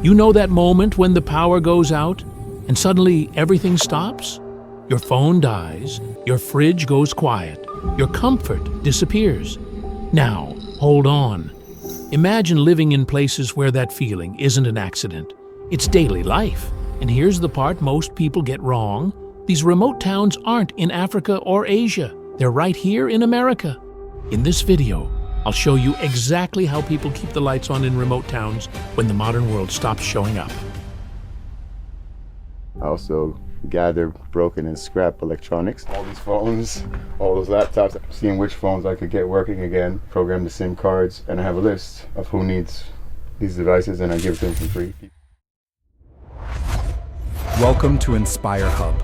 You know that moment when the power goes out and suddenly everything stops? Your phone dies, your fridge goes quiet, your comfort disappears. Now, hold on. Imagine living in places where that feeling isn't an accident. It's daily life. And here's the part most people get wrong. These remote towns aren't in Africa or Asia. They're right here in America. In this video, I'll show you exactly how people keep the lights on in remote towns when the modern world stops showing up. I also gather broken and scrap electronics. All these phones, all those laptops, seeing which phones I could get working again, program the SIM cards, and I have a list of who needs these devices and I give it to them for free. Welcome to Inspire Hub.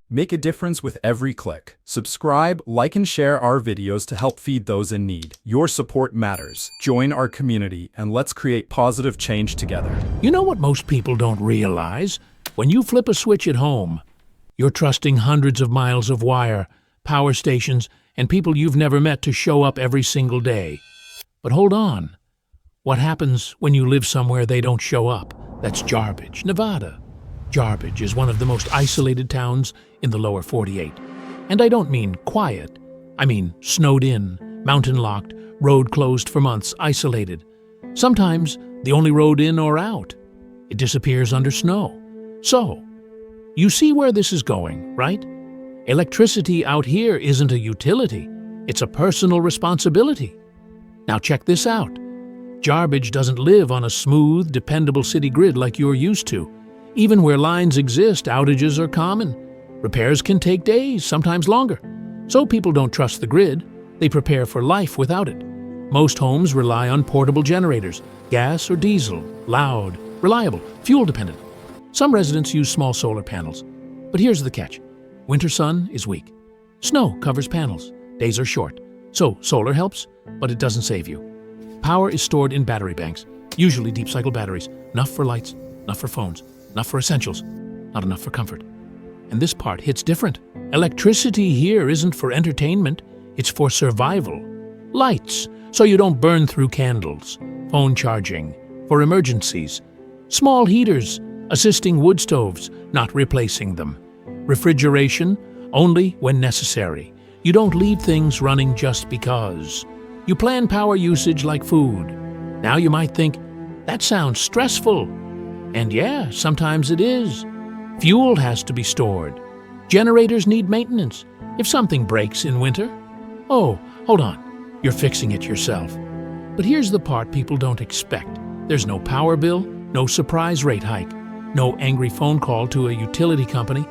Make a difference with every click. Subscribe, like, and share our videos to help feed those in need. Your support matters. Join our community and let's create positive change together. You know what most people don't realize? When you flip a switch at home, you're trusting hundreds of miles of wire, power stations, and people you've never met to show up every single day. But hold on. What happens when you live somewhere they don't show up? That's Jarbidge, Nevada. Jarbidge is one of the most isolated towns in the lower 48. And I don't mean quiet. I mean snowed in, mountain locked, road closed for months, isolated. Sometimes the only road in or out. It disappears under snow. So, you see where this is going, right? Electricity out here isn't a utility. It's a personal responsibility. Now check this out. Jarbidge doesn't live on a smooth, dependable city grid like you're used to. Even where lines exist, outages are common. Repairs can take days, sometimes longer. So people don't trust the grid. They prepare for life without it. Most homes rely on portable generators, gas or diesel, loud, reliable, fuel-dependent. Some residents use small solar panels. But here's the catch. Winter sun is weak. Snow covers panels. Days are short. So solar helps, but it doesn't save you. Power is stored in battery banks, usually deep-cycle batteries. Enough for lights, enough for phones, enough for essentials, not enough for comfort. And this part hits different. Electricity here isn't for entertainment, it's for survival. Lights, so you don't burn through candles. Phone charging, for emergencies. Small heaters, assisting wood stoves, not replacing them. Refrigeration, only when necessary. You don't leave things running just because. You plan power usage like food. Now you might think, that sounds stressful. And yeah, sometimes it is. Fuel has to be stored. Generators need maintenance. If something breaks in winter, oh, hold on, you're fixing it yourself. But here's the part people don't expect. There's no power bill, no surprise rate hike, no angry phone call to a utility company.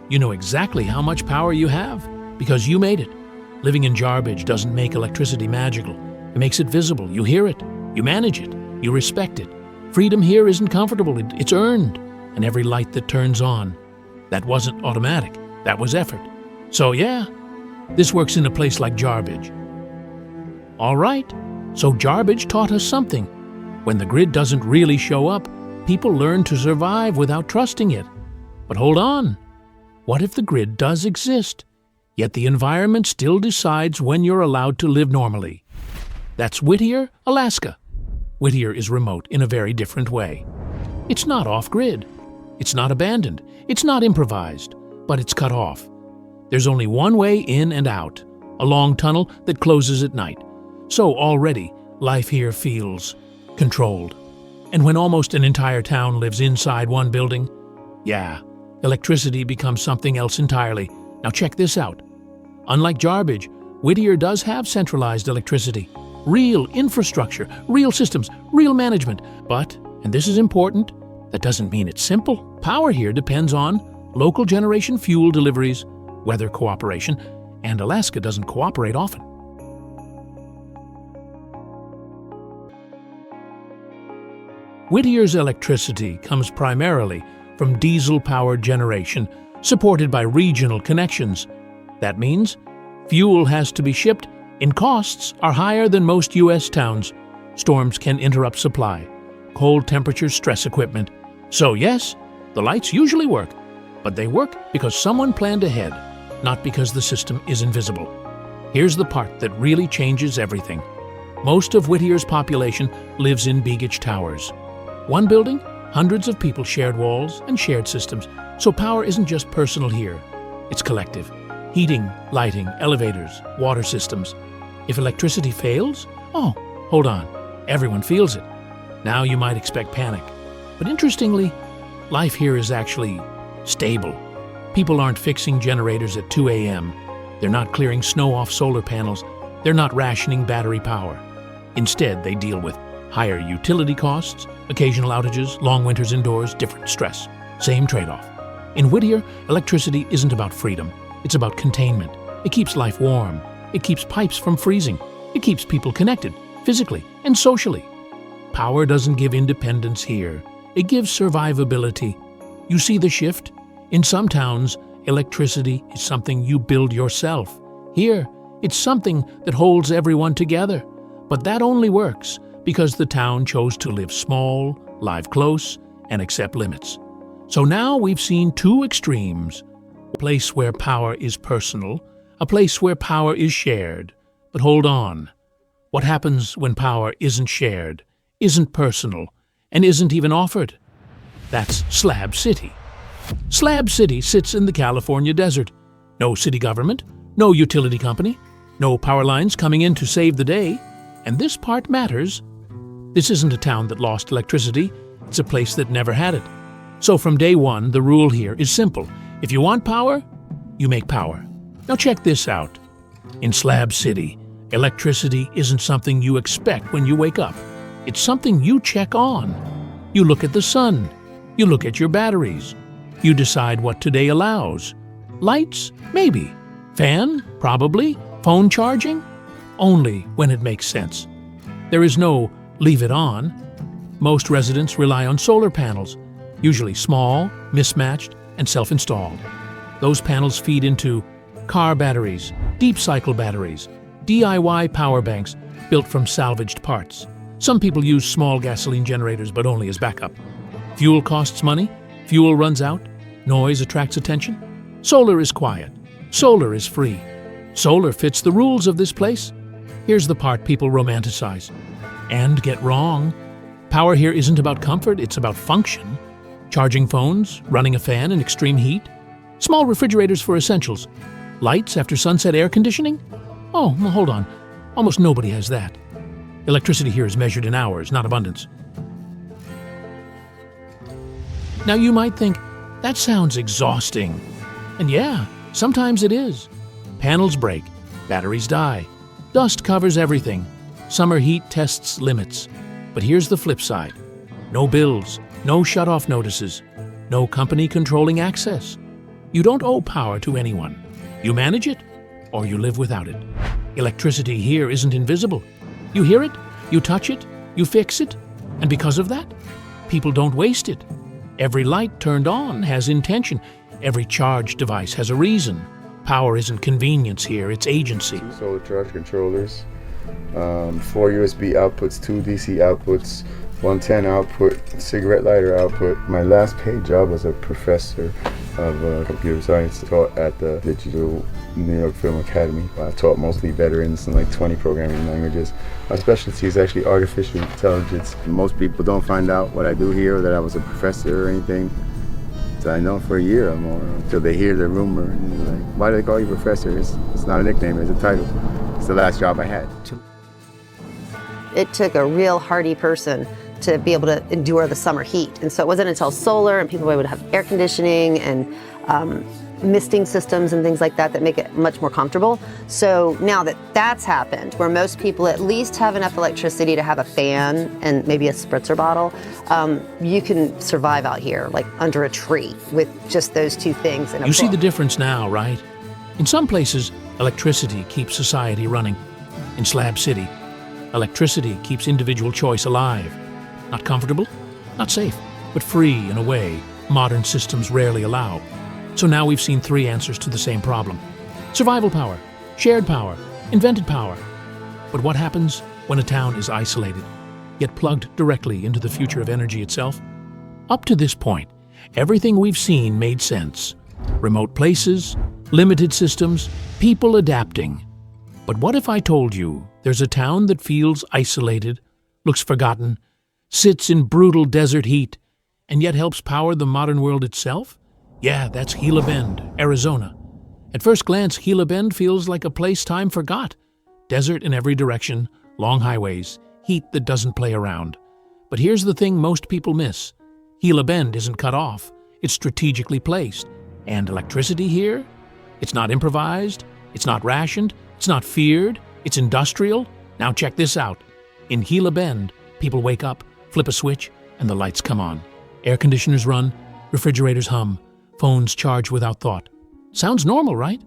You know exactly how much power you have because you made it. Living in Jarbidge doesn't make electricity magical. It makes it visible. You hear it. You manage it. You respect it. Freedom here isn't comfortable. It's earned. And every light that turns on, that wasn't automatic. That was effort. So yeah, this works in a place like Jarbidge. All right, so Jarbidge taught us something. When the grid doesn't really show up, people learn to survive without trusting it. But hold on. What if the grid does exist, yet the environment still decides when you're allowed to live normally? That's Whittier, Alaska. Whittier is remote in a very different way. It's not off-grid. It's not abandoned. It's not improvised. But it's cut off. There's only one way in and out, a long tunnel that closes at night. So already, life here feels controlled. And when almost an entire town lives inside one building, yeah, electricity becomes something else entirely. Now check this out. Unlike Jarbidge, Whittier does have centralized electricity. Real infrastructure, real systems, real management. But, and this is important, that doesn't mean it's simple. Power here depends on local generation fuel deliveries, weather cooperation, and Alaska doesn't cooperate often. Whittier's electricity comes primarily from diesel-powered generation, supported by regional connections. That means fuel has to be shipped, and costs are higher than most U.S. towns. Storms can interrupt supply. Cold temperatures stress equipment. So yes, the lights usually work, but they work because someone planned ahead, not because the system is invisible. Here's the part that really changes everything. Most of Whittier's population lives in Begich Towers. One building, hundreds of people, shared walls and shared systems. So power isn't just personal here, it's collective. Heating, lighting, elevators, water systems. If electricity fails, oh, hold on, everyone feels it. Now you might expect panic. But interestingly, life here is actually stable. People aren't fixing generators at 2 a.m. They're not clearing snow off solar panels. They're not rationing battery power. Instead, they deal with higher utility costs, occasional outages, long winters indoors, different stress. Same trade-off. In Whittier, electricity isn't about freedom. It's about containment. It keeps life warm. It keeps pipes from freezing. It keeps people connected, physically and socially. Power doesn't give independence here. It gives survivability. You see the shift? In some towns, electricity is something you build yourself. Here, it's something that holds everyone together. But that only works because the town chose to live small, live close, and accept limits. So now we've seen two extremes. A place where power is personal, a place where power is shared. But hold on. What happens when power isn't shared, isn't personal, and isn't even offered? That's Slab City. Slab City sits in the California desert. No city government, no utility company, no power lines coming in to save the day. And this part matters. This isn't a town that lost electricity, it's a place that never had it. So from day one, the rule here is simple. If you want power, you make power. Now check this out. In Slab City, electricity isn't something you expect when you wake up. It's something you check on. You look at the sun. You look at your batteries. You decide what today allows. Lights? Maybe. Fan? Probably. Phone charging? Only when it makes sense. There is no leave it on. Most residents rely on solar panels, usually small, mismatched, and self-installed. Those panels feed into car batteries, deep cycle batteries, DIY power banks built from salvaged parts. Some people use small gasoline generators, but only as backup. Fuel costs money, fuel runs out, noise attracts attention. Solar is quiet, solar is free. Solar fits the rules of this place. Here's the part people romanticize and get wrong. Power here isn't about comfort, it's about function. Charging phones, running a fan in extreme heat, small refrigerators for essentials, lights after sunset air conditioning? Oh, well, hold on. Almost nobody has that. Electricity here is measured in hours, not abundance. Now you might think, that sounds exhausting. And yeah, sometimes it is. Panels break, batteries die, dust covers everything, summer heat tests limits. But here's the flip side. No bills, no shut-off notices, no company controlling access. You don't owe power to anyone. You manage it, or you live without it. Electricity here isn't invisible. You hear it, you touch it, you fix it, and because of that, people don't waste it. Every light turned on has intention. Every charge device has a reason. Power isn't convenience here, it's agency. 2 solar charge controllers, 4 USB outputs, 2 DC outputs, 110 output, cigarette lighter output. My last paid job was a professor of computer science. Taught at the Digital New York Film Academy. I taught mostly veterans and like 20 programming languages. My specialty is actually artificial intelligence. Most people don't find out what I do here, that I was a professor or anything. So I know for a year or more until they hear the rumor and they're like, why do they call you professor? It's not a nickname, it's a title. It's the last job I had. It took a real hardy person to be able to endure the summer heat. And so it wasn't until solar and people would have air conditioning and misting systems and things like that that make it much more comfortable. So now that that's happened, where most people at least have enough electricity to have a fan and maybe a spritzer bottle, you can survive out here like under a tree with just those two things. In a You see book. the difference now, right? In some places, electricity keeps society running. In Slab City, electricity keeps individual choice alive. Not comfortable, not safe, but free in a way modern systems rarely allow. So now we've seen 3 answers to the same problem. Survival power, shared power, invented power. But what happens when a town is isolated, yet plugged directly into the future of energy itself? Up to this point, everything we've seen made sense. Remote places, limited systems, people adapting. But what if I told you there's a town that feels isolated, looks forgotten, sits in brutal desert heat, and yet helps power the modern world itself? Yeah, that's Gila Bend, Arizona. At first glance, Gila Bend feels like a place time forgot. Desert in every direction, long highways, heat that doesn't play around. But here's the thing most people miss. Gila Bend isn't cut off, it's strategically placed. And electricity here? It's not improvised, it's not rationed, it's not feared, it's industrial. Now check this out. In Gila Bend, people wake up, flip a switch, and the lights come on. Air conditioners run, refrigerators hum, phones charge without thought. Sounds normal, right?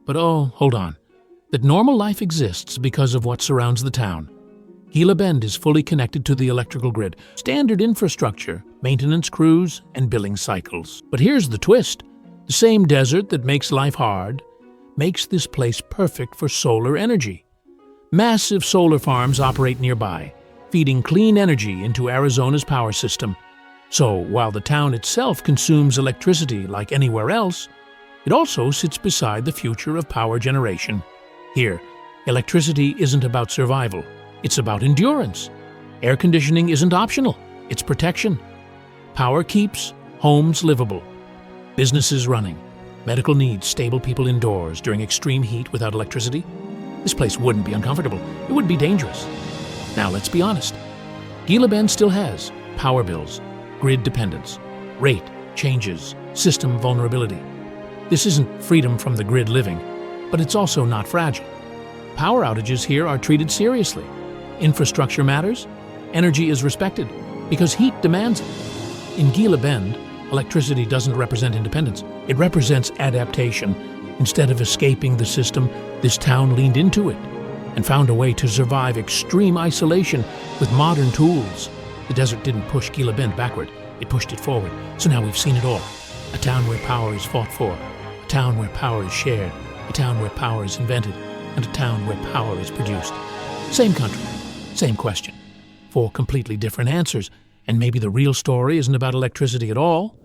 But oh, hold on. That normal life exists because of what surrounds the town. Gila Bend is fully connected to the electrical grid, standard infrastructure, maintenance crews, and billing cycles. But here's the twist. The same desert that makes life hard makes this place perfect for solar energy. Massive solar farms operate nearby, feeding clean energy into Arizona's power system. So while the town itself consumes electricity like anywhere else, it also sits beside the future of power generation. Here, electricity isn't about survival, it's about endurance. Air conditioning isn't optional, it's protection. Power keeps homes livable, businesses running, medical needs stable people indoors during extreme heat without electricity. This place wouldn't be uncomfortable, it would be dangerous. Now let's be honest. Gila Bend still has power bills, grid dependence, rate changes, system vulnerability. This isn't freedom from the grid living, but it's also not fragile. Power outages here are treated seriously. Infrastructure matters, energy is respected, because heat demands it. In Gila Bend, electricity doesn't represent independence, it represents adaptation. Instead of escaping the system, this town leaned into it and found a way to survive extreme isolation with modern tools. The desert didn't push Gila Bend backward, it pushed it forward. So now we've seen it all. A town where power is fought for, a town where power is shared, a town where power is invented, and a town where power is produced. Same country, same question. 4 completely different answers, and maybe the real story isn't about electricity at all.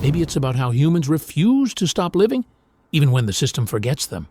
Maybe it's about how humans refuse to stop living, even when the system forgets them.